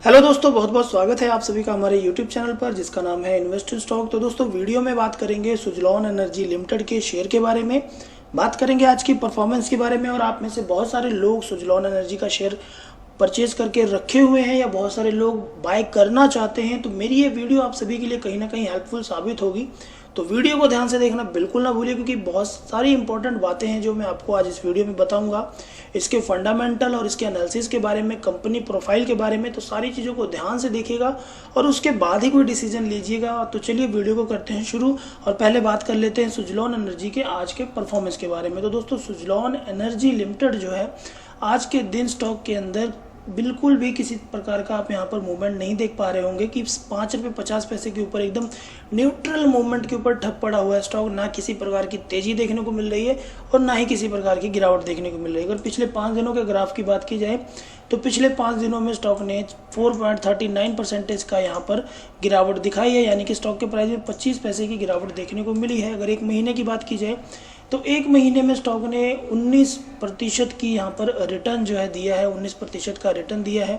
Hello दोस्तों, बहुत बहुत स्वागत है आप सभी का हमारे यूट्यूब चैनल पर जिसका नाम है इन्वेस्ट इन स्टॉक। तो दोस्तों वीडियो में बात करेंगे सुजलॉन एनर्जी लिमिटेड के शेयर के बारे में, बात करेंगे आज की परफॉर्मेंस के बारे में। और आप में से बहुत सारे लोग सुजलॉन एनर्जी का शेयर परचेज करके रखे हुए हैं या बहुत सारे लोग बाय करना चाहते हैं, तो मेरी ये वीडियो आप सभी के लिए कहीं ना कहीं हेल्पफुल साबित होगी। तो वीडियो को ध्यान से देखना बिल्कुल ना भूलिए, क्योंकि बहुत सारी इंपॉर्टेंट बातें हैं जो मैं आपको आज इस वीडियो में बताऊंगा। इसके फंडामेंटल और इसके एनालिसिस के बारे में, कंपनी प्रोफाइल के बारे में, तो सारी चीज़ों को ध्यान से देखिएगा और उसके बाद ही कोई डिसीजन लीजिएगा। तो चलिए वीडियो को करते हैं शुरू और पहले बात कर लेते हैं सुजलॉन एनर्जी के आज के परफॉर्मेंस के बारे में। तो दोस्तों सुजलॉन एनर्जी लिमिटेड जो है आज के दिन स्टॉक के अंदर बिल्कुल भी किसी प्रकार का आप यहाँ पर मूवमेंट नहीं देख पा रहे होंगे कि 5 रुपये 50 पैसे के ऊपर एकदम न्यूट्रल मूवमेंट के ऊपर ठप पड़ा हुआ है स्टॉक। ना किसी प्रकार की तेजी देखने को मिल रही है और ना ही किसी प्रकार की गिरावट देखने को मिल रही है। अगर पिछले 5 दिनों के ग्राफ की बात की जाए तो पिछले 5 दिनों में स्टॉक ने 4.39% का यहाँ पर गिरावट दिखाई है, यानी कि स्टॉक के प्राइस में 25 पैसे की गिरावट देखने को मिली है। अगर एक महीने की बात की जाए तो एक महीने में स्टॉक ने 19% की यहाँ पर रिटर्न जो है दिया है, 19% का रिटर्न दिया है।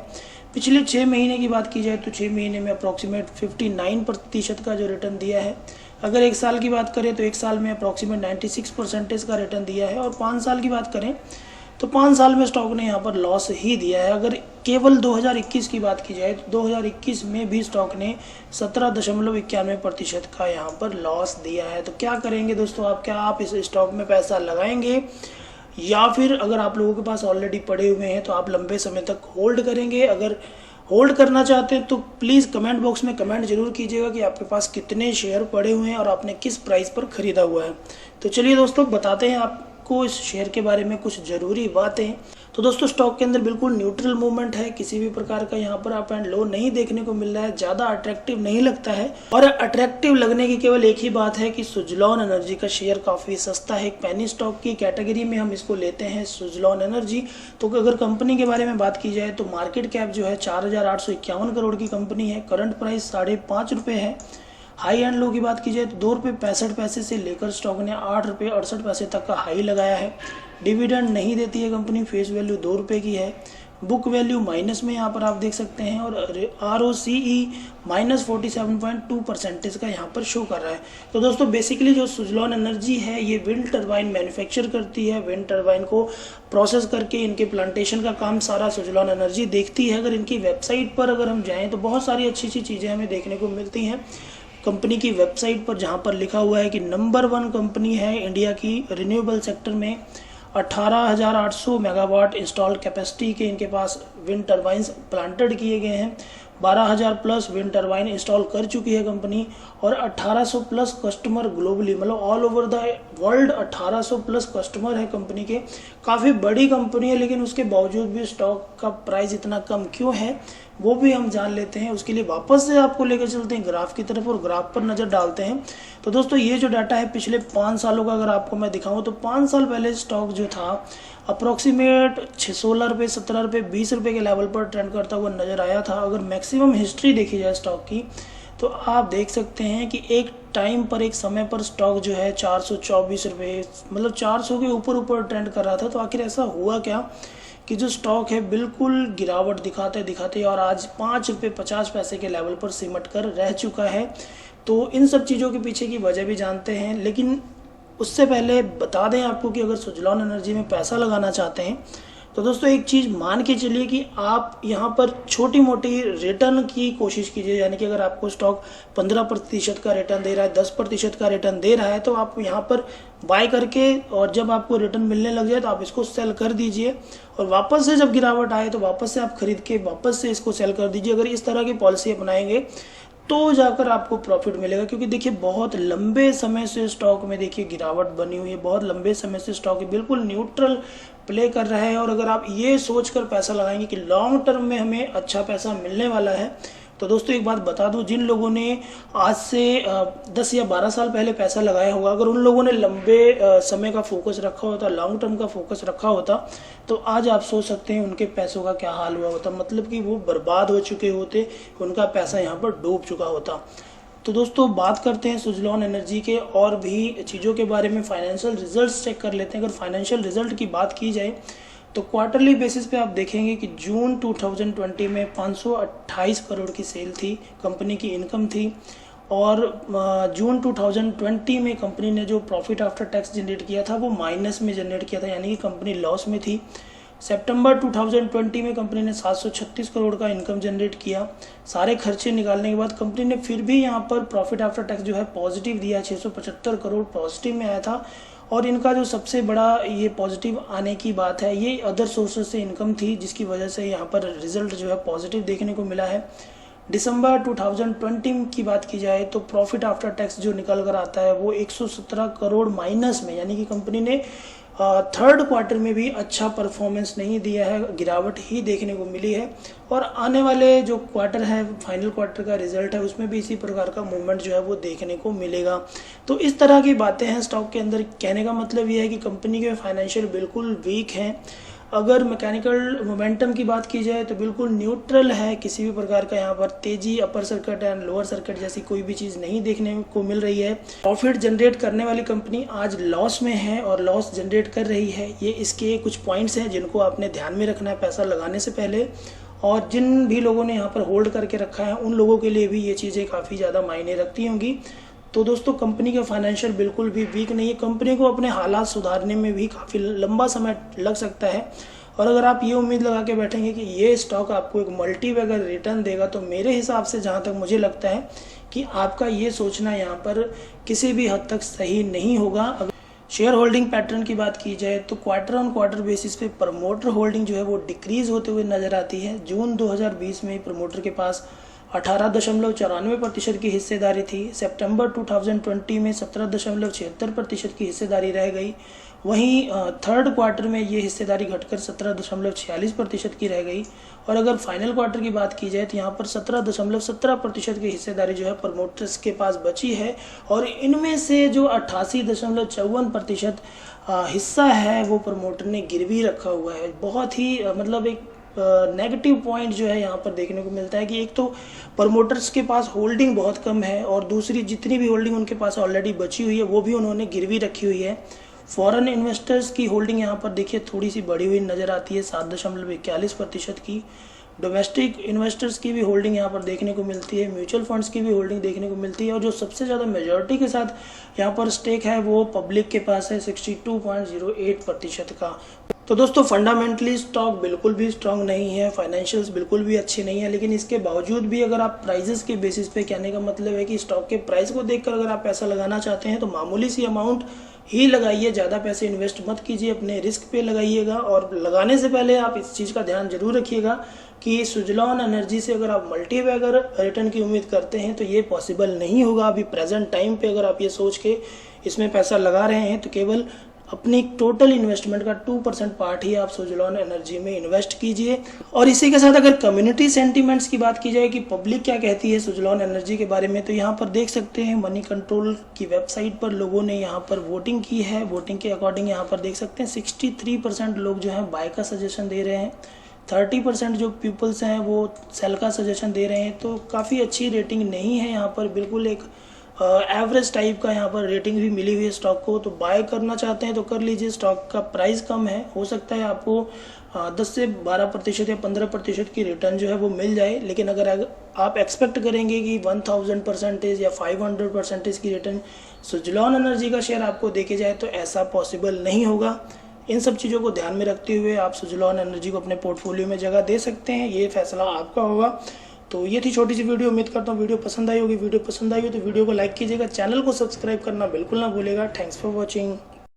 पिछले 6 महीने की बात की जाए तो 6 महीने में अप्रॉक्सीमेट 59% का जो रिटर्न दिया है। अगर एक साल की बात करें तो एक साल में अप्रॉक्सीमेट 96% का रिटर्न दिया है। और 5 साल की बात करें तो 5 साल में स्टॉक ने यहाँ पर लॉस ही दिया है। अगर केवल 2021 की बात की जाए तो 2021 में भी स्टॉक ने 17.91% का यहाँ पर लॉस दिया है। तो क्या करेंगे दोस्तों आप, क्या आप इस स्टॉक में पैसा लगाएंगे या फिर अगर आप लोगों के पास ऑलरेडी पड़े हुए हैं तो आप लंबे समय तक होल्ड करेंगे? अगर होल्ड करना चाहते हैं तो प्लीज़ कमेंट बॉक्स में कमेंट जरूर कीजिएगा कि आपके पास कितने शेयर पड़े हुए हैं और आपने किस प्राइस पर खरीदा हुआ है। तो चलिए दोस्तों बताते हैं आपको इस शेयर के बारे में कुछ ज़रूरी बातें। तो दोस्तों स्टॉक के अंदर बिल्कुल न्यूट्रल मूवमेंट है, किसी भी प्रकार का यहाँ पर अप एंड लो नहीं देखने को मिल रहा है, ज़्यादा अट्रैक्टिव नहीं लगता है। और अट्रैक्टिव लगने की केवल एक ही बात है कि सुजलॉन एनर्जी का शेयर काफ़ी सस्ता है। एक पेनी स्टॉक की कैटेगरी में हम इसको लेते हैं सुजलॉन एनर्जी। तो अगर कंपनी के बारे में बात की जाए तो मार्केट कैप जो है 4,851 करोड़ की कंपनी है। करंट प्राइस 5.5 रुपये है। हाई एंड लो की बात की जाए तो 2 रुपये 65 पैसे से लेकर स्टॉक ने 8 रुपये 68 पैसे तक का हाई लगाया है। डिविडेंड नहीं देती है कंपनी, फेस वैल्यू 2 रुपये की है। बुक वैल्यू माइनस में यहाँ पर आप देख सकते हैं और ROCE -47.2% का यहाँ पर शो कर रहा है। तो दोस्तों बेसिकली जो सुजलॉन एनर्जी है ये विंड टरबाइन मैन्युफैक्चर करती है। विंड टरबाइन को प्रोसेस करके इनके प्लांटेशन का काम सारा सुजलॉन एनर्जी देखती है। अगर इनकी वेबसाइट पर अगर हम जाएँ तो बहुत सारी अच्छी अच्छी चीज़ें हमें देखने को मिलती हैं कंपनी की वेबसाइट पर, जहां पर लिखा हुआ है कि नंबर 1 कंपनी है इंडिया की रिन्यूएबल सेक्टर में। 18,800 मेगावाट इंस्टॉल कैपेसिटी के इनके पास विंड टरबाइंस प्लांटेड किए गए हैं। 12,000 प्लस विंड टरबाइन इंस्टॉल कर चुकी है कंपनी और 1,800 प्लस कस्टमर ग्लोबली, मतलब all over the world 1,800 plus customer है कंपनी के। काफ़ी बड़ी कंपनी है, लेकिन उसके बावजूद भी स्टॉक का प्राइस इतना कम क्यों है वो भी हम जान लेते हैं। उसके लिए वापस से आपको लेकर चलते हैं ग्राफ की तरफ और ग्राफ पर नज़र डालते हैं। तो दोस्तों ये जो डाटा है पिछले 5 सालों का अगर आपको मैं दिखाऊं तो 5 साल पहले स्टॉक जो था अप्रोक्सीमेट 16 रुपये 17 रुपये 20 रुपये के लेवल पर ट्रेंड करता हुआ नजर आया था। अगर मैक्सिमम हिस्ट्री देखी जाए स्टॉक की तो आप देख सकते हैं कि एक टाइम पर, एक समय पर स्टॉक जो है 424 रुपये, मतलब 400 के ऊपर ट्रेंड कर रहा था। तो आखिर ऐसा हुआ क्या कि जो स्टॉक है बिल्कुल गिरावट दिखाते और आज 5.50 रुपये के लेवल पर सिमट कर रह चुका है। तो इन सब चीज़ों के पीछे की वजह भी जानते हैं, लेकिन उससे पहले बता दें आपको कि अगर सुजलॉन एनर्जी में पैसा लगाना चाहते हैं तो दोस्तों एक चीज़ मान के चलिए कि आप यहाँ पर छोटी मोटी रिटर्न की कोशिश कीजिए। यानी कि अगर आपको स्टॉक 15% का रिटर्न दे रहा है, 10% का रिटर्न दे रहा है, तो आप यहाँ पर बाय करके और जब आपको रिटर्न मिलने लग जाए तो आप इसको सेल कर दीजिए और वापस से जब गिरावट आए तो वापस से आप खरीद के वापस से इसको सेल कर दीजिए। अगर इस तरह की पॉलिसी अपनाएंगे तो जाकर आपको प्रॉफिट मिलेगा, क्योंकि देखिए बहुत लंबे समय से स्टॉक में देखिए गिरावट बनी हुई है। बहुत लंबे समय से स्टॉक बिल्कुल न्यूट्रल प्ले कर रहा है। और अगर आप ये सोचकर पैसा लगाएंगे कि लॉन्ग टर्म में हमें अच्छा पैसा मिलने वाला है, तो दोस्तों एक बात बता दूं, जिन लोगों ने आज से 10 या 12 साल पहले पैसा लगाया होगा, अगर उन लोगों ने लंबे समय का फोकस रखा होता, लॉन्ग टर्म का फोकस रखा होता, तो आज आप सोच सकते हैं उनके पैसों का क्या हाल हुआ होता। मतलब कि वो बर्बाद हो चुके होते, उनका पैसा यहाँ पर डूब चुका होता। तो दोस्तों बात करते हैं सुजलॉन एनर्जी के और भी चीज़ों के बारे में। फाइनेंशियल रिजल्ट्स चेक कर लेते हैं। अगर फाइनेंशियल रिजल्ट की बात की जाए तो क्वार्टरली बेसिस पे आप देखेंगे कि जून 2020 में 528 करोड़ की सेल थी, कंपनी की इनकम थी। और जून 2020 में कंपनी ने जो प्रॉफिट आफ्टर टैक्स जनरेट किया था वो माइनस में जनरेट किया था, यानी कि कंपनी लॉस में थी। सितंबर 2020 में कंपनी ने 736 करोड़ का इनकम जनरेट किया। सारे खर्चे निकालने के बाद कंपनी ने फिर भी यहाँ पर प्रॉफिट आफ्टर टैक्स जो है पॉजिटिव दिया, 675 करोड़ पॉजिटिव में आया था। और इनका जो सबसे बड़ा ये पॉजिटिव आने की बात है, ये अदर सोर्सेज से इनकम थी, जिसकी वजह से यहाँ पर रिजल्ट जो है पॉजिटिव देखने को मिला है। दिसंबर 2020 की बात की जाए तो प्रॉफिट आफ्टर टैक्स जो निकल कर आता है वो 117 करोड़ माइनस में, यानी कि कंपनी ने थर्ड क्वार्टर में भी अच्छा परफॉर्मेंस नहीं दिया है, गिरावट ही देखने को मिली है। और आने वाले जो क्वार्टर है, फाइनल क्वार्टर का रिजल्ट है, उसमें भी इसी प्रकार का मूवमेंट जो है वो देखने को मिलेगा। तो इस तरह की बातें हैं स्टॉक के अंदर। कहने का मतलब ये है कि कंपनी के फाइनेंशियल बिल्कुल वीक हैं। अगर मैकेनिकल मोमेंटम की बात की जाए तो बिल्कुल न्यूट्रल है, किसी भी प्रकार का यहाँ पर तेजी upper circuit and lower circuit जैसी कोई भी चीज़ नहीं देखने को मिल रही है। प्रॉफिट जनरेट करने वाली कंपनी आज लॉस में है और लॉस जनरेट कर रही है। ये इसके कुछ पॉइंट्स हैं जिनको आपने ध्यान में रखना है पैसा लगाने से पहले। और जिन भी लोगों ने यहाँ पर होल्ड करके रखा है उन लोगों के लिए भी ये चीज़ें काफ़ी ज़्यादा मायने रखती होंगी। तो दोस्तों, कंपनी का फाइनेंशियल बिल्कुल भी वीक नहीं है। कंपनी को अपने हालात सुधारने में भी काफ़ी लंबा समय लग सकता है। और अगर आप ये उम्मीद लगा के बैठेंगे कि ये स्टॉक आपको एक मल्टी बैगर रिटर्न देगा, तो मेरे हिसाब से जहाँ तक मुझे लगता है कि आपका ये सोचना यहाँ पर किसी भी हद तक सही नहीं होगा। अगर शेयर होल्डिंग पैटर्न की बात की जाए तो क्वार्टर ऑन क्वार्टर बेसिस पे प्रमोटर होल्डिंग जो है वो डिक्रीज होते हुए नजर आती है। जून 2020 में प्रमोटर के पास 18.94% की हिस्सेदारी थी। सितंबर 2020 में 17.76% की हिस्सेदारी रह गई। वहीं थर्ड क्वार्टर में ये हिस्सेदारी घटकर 17.46% की रह गई। और अगर फाइनल क्वार्टर की बात की जाए तो यहाँ पर 17.17% की हिस्सेदारी जो है प्रमोटर्स के पास बची है। और इनमें से जो 88.54% हिस्सा है वो प्रमोटर ने गिरवी रखा हुआ है। बहुत ही मतलब एक नेगेटिव पॉइंट जो है यहाँ पर देखने को मिलता है कि एक तो प्रमोटर्स के पास होल्डिंग बहुत कम है और दूसरी जितनी भी होल्डिंग उनके पास ऑलरेडी बची हुई है वो भी उन्होंने गिरवी रखी हुई है। फॉरेन इन्वेस्टर्स की होल्डिंग यहाँ पर देखिए थोड़ी सी बढ़ी हुई नज़र आती है, 7.41% की। डोमेस्टिक इन्वेस्टर्स की भी होल्डिंग यहाँ पर देखने को मिलती है, म्यूचुअल फंड्स की भी होल्डिंग देखने को मिलती है। और जो सबसे ज़्यादा मेजॉरिटी के साथ यहाँ पर स्टेक है वो पब्लिक के पास है 62.08% का। तो दोस्तों, फंडामेंटली स्टॉक बिल्कुल भी स्ट्रांग नहीं है, फाइनेंशियल्स बिल्कुल भी अच्छे नहीं है। लेकिन इसके बावजूद भी अगर आप प्राइजेस के बेसिस पे, कहने का मतलब है कि स्टॉक के प्राइस को देखकर अगर आप पैसा लगाना चाहते हैं तो मामूली सी अमाउंट ही लगाइए, ज़्यादा पैसे इन्वेस्ट मत कीजिए, अपने रिस्क पे लगाइएगा। और लगाने से पहले आप इस चीज़ का ध्यान जरूर रखिएगा कि सुजलॉन एनर्जी से अगर आप मल्टी बैगर रिटर्न की उम्मीद करते हैं तो ये पॉसिबल नहीं होगा। अभी प्रेजेंट टाइम पे अगर आप ये सोच के इसमें पैसा लगा रहे हैं तो केवल अपनी टोटल इन्वेस्टमेंट का 2% पार्ट ही आप सुजलॉन एनर्जी में इन्वेस्ट कीजिए। और इसी के साथ अगर कम्युनिटी सेंटीमेंट्स की बात की जाए कि पब्लिक क्या कहती है सुजलॉन एनर्जी के बारे में, तो यहाँ पर देख सकते हैं मनी कंट्रोल की वेबसाइट पर लोगों ने यहाँ पर वोटिंग की है। वोटिंग के अकॉर्डिंग यहाँ पर देख सकते हैं 63% लोग जो है बाय का सजेशन दे रहे हैं, 30% जो पीपल्स हैं वो सेल का सजेशन दे रहे हैं। तो काफ़ी अच्छी रेटिंग नहीं है यहाँ पर, बिल्कुल एक एवरेज टाइप का यहाँ पर रेटिंग भी मिली हुई है स्टॉक को। तो बाय करना चाहते हैं तो कर लीजिए, स्टॉक का प्राइस कम है, हो सकता है आपको 10 से 12% या 15% की रिटर्न जो है वो मिल जाए। लेकिन अगर आप एक्सपेक्ट करेंगे कि 1000% या 500% की रिटर्न सुजलॉन एनर्जी का शेयर आपको देके जाए तो ऐसा पॉसिबल नहीं होगा। इन सब चीज़ों को ध्यान में रखते हुए आप सुजलॉन एनर्जी को अपने पोर्टफोलियो में जगह दे सकते हैं, ये फैसला आपका होगा। तो ये थी छोटी सी वीडियो, उम्मीद करता हूँ वीडियो पसंद आई होगी। वीडियो पसंद आई हो तो वीडियो को लाइक कीजिएगा, चैनल को सब्सक्राइब करना बिल्कुल ना भूलिएगा। Thanks for watching.